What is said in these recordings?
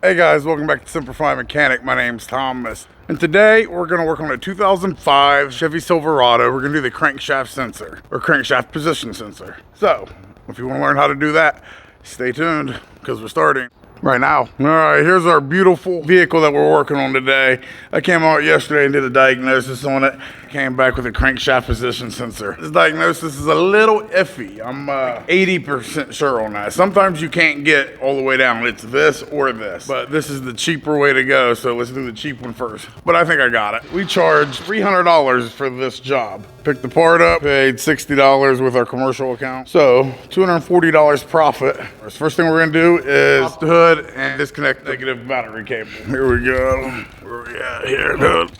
Hey guys, welcome back to Semper Fi Mechanic. My name's Thomas, and today we're going to work on a 2005 Chevy Silverado. We're going to do the crankshaft sensor, or crankshaft position sensor. So, if you want to learn how to do that, stay tuned, because we're starting right now. Alright, here's our beautiful vehicle that we're working on today. I came out yesterday and did a diagnosis on it. Came back with a crankshaft position sensor. This diagnosis is a little iffy. I'm 80% sure on that. Sometimes you can't get all the way down. It's this or this. But this is the cheaper way to go, so let's do the cheap one first. But I think I got it. We charged $300 for this job. Picked the part up, paid $60 with our commercial account. So $240 profit. First thing we're gonna do is pop the hood and disconnect the negative battery cable. Here we go. Where we at here, dude?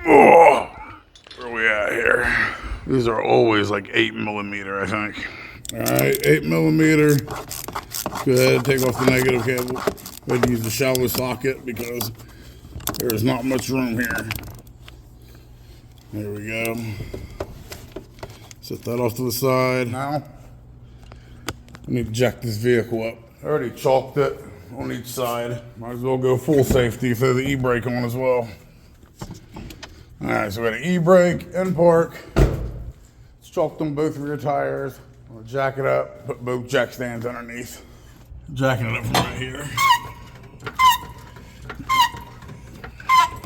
Oh, where we at here? These are always like 8mm, I think. All right, 8mm. Go ahead and take off the negative cable. Go ahead and use the shallow socket because there's not much room here. There we go. Set that off to the side. Now, I need to jack this vehicle up. I already chalked it on each side. Might as well go full safety, throw the e-brake on as well. All right, so we got an e-brake and park. Let's chalk them both rear tires. We'll jack it up, put both jack stands underneath. Jacking it up from right here.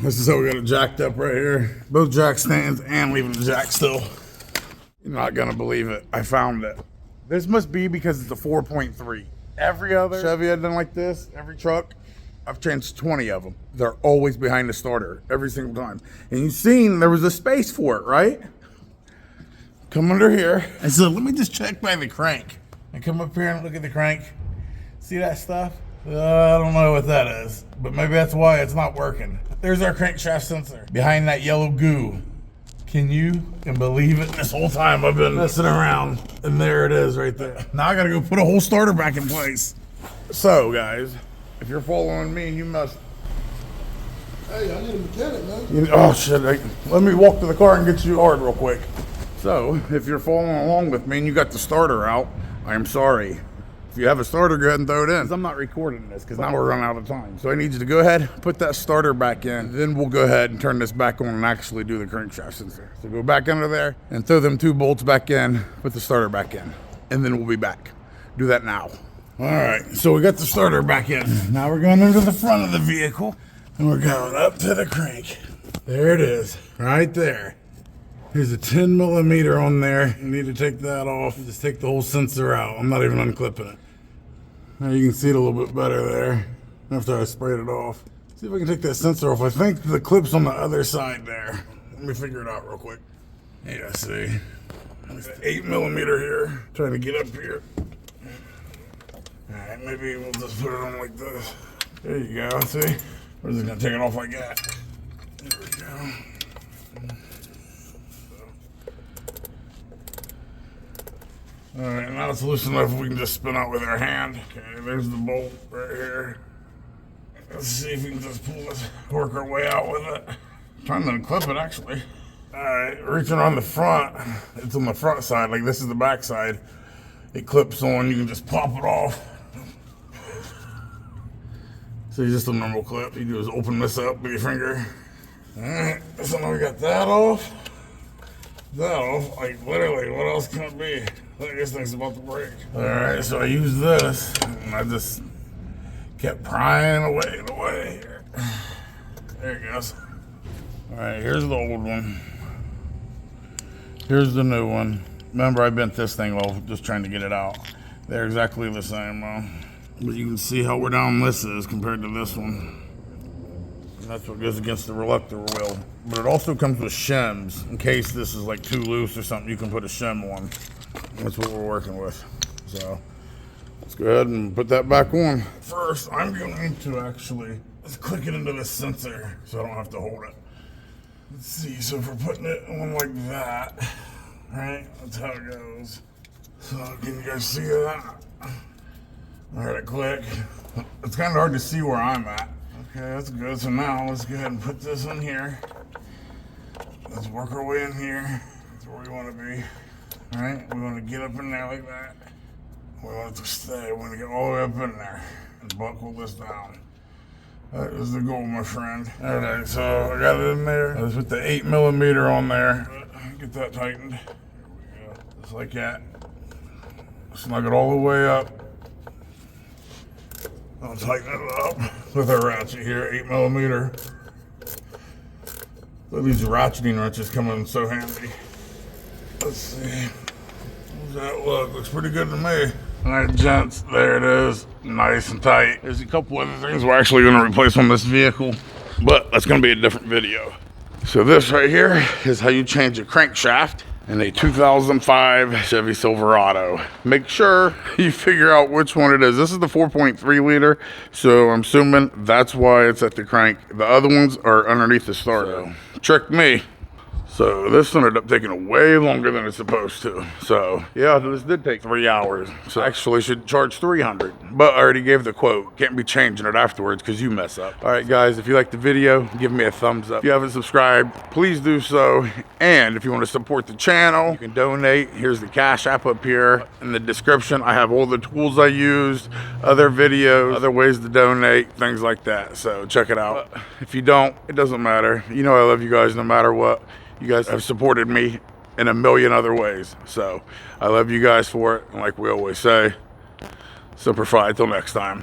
This is how we got it jacked up right here. Both jack stands and leaving the jack still. You're not gonna believe it. I found it. This must be because it's a 4.3. Every other Chevy I've done like this, every truck, I've changed 20 of them. They're always behind the starter, every single time. And you've seen there was a space for it, right? Come under here. And so let me just check by the crank. And come up here and look at the crank. See that stuff? I don't know what that is, but maybe that's why it's not working. There's our crankshaft sensor behind that yellow goo. Can you believe it? This whole time I've been messing around, and there it is right there. Now I gotta go put a whole starter back in place. So guys, if you're following me, you must. Hey, I need a mechanic, man. Oh shit, let me walk to the car and get you hard real quick. So, if you're following along with me and you got the starter out, I am sorry. If you have a starter, go ahead and throw it in. I'm not recording this because now we're running out of time. So I need you to go ahead, put that starter back in, then we'll go ahead and turn this back on and actually do the crankshaft sensor. So go back under there and throw them 2 bolts back in, put the starter back in, and then we'll be back. Do that now. All right, so we got the starter back in. Now we're going into the front of the vehicle and we're going up to the crank. There it is, right there. Here's a 10mm on there. You need to take that off. Just take the whole sensor out. I'm not even unclipping it. Now you can see it a little bit better there after I sprayed it off. See if I can take that sensor off. I think the clip's on the other side there. Let me figure it out real quick. Yeah, see. 8mm here. Trying to get up here. All right, maybe we'll just put it on like this. There you go, see? We're just gonna take it off like that. There we go. All right, now it's loose enough we can just spin out with our hand. Okay, there's the bolt right here. Let's see if we can just pull this, work our way out with it. I'm trying to unclip it actually. All right, reaching on the front. It's on the front side, like this is the back side. It clips on, you can just pop it off. So it's just a normal clip. You do is open this up with your finger. All right, so now we got that off. That off, like literally, what else can it be? I think this thing's about to break. All right, so I used this, and I just kept prying away and away here. There it goes. All right, here's the old one. Here's the new one. Remember, I bent this thing off just trying to get it out. They're exactly the same, but you can see how we're down this is compared to this one. And that's what goes against the reluctor wheel. But it also comes with shims. In case this is like too loose or something, you can put a shim on. That's what we're working with. So let's go ahead and put that back on. First, I'm going to actually let's click it into the sensor so I don't have to hold it. Let's see, so if we're putting it on like that, right? That's how it goes. So can you guys see that? All right, click. It's kind of hard to see where I'm at. Okay, that's good. So now let's go ahead and put this in here. Let's work our way in here. That's where we want to be. All right, we want to get up in there like that. We want it to stay. We want to get all the way up in there and buckle this down. That is the goal, my friend. All right, so I got it in there. I just put the 8mm on there. Get that tightened. There we go. Just like that. Snug it all the way up. I'll tighten it up with a ratchet here, 8mm. So these ratcheting wrenches come in so handy. Let's see. How does that look? Looks pretty good to me. All right, gents, there it is. Nice and tight. There's a couple other things we're actually going to replace on this vehicle, but that's going to be a different video. So this right here is how you change a crankshaft in a 2005 Chevy Silverado. Make sure you figure out which one it is. This is the 4.3 liter, so I'm assuming that's why it's at the crank. The other ones are underneath the starter. Tricked me. So this ended up taking way longer than it's supposed to. So yeah, this did take 3 hours. So actually should charge $300, but I already gave the quote. Can't be changing it afterwards because you mess up. All right, guys, if you liked the video, give me a thumbs up. If you haven't subscribed, please do so. And if you want to support the channel, you can donate. Here's the Cash App up here in the description. I have all the tools I used, other videos, other ways to donate, things like that. So check it out. If you don't, it doesn't matter. You know I love you guys no matter what. You guys have supported me in a million other ways. So I love you guys for it. And like we always say, Semper Fi, till next time.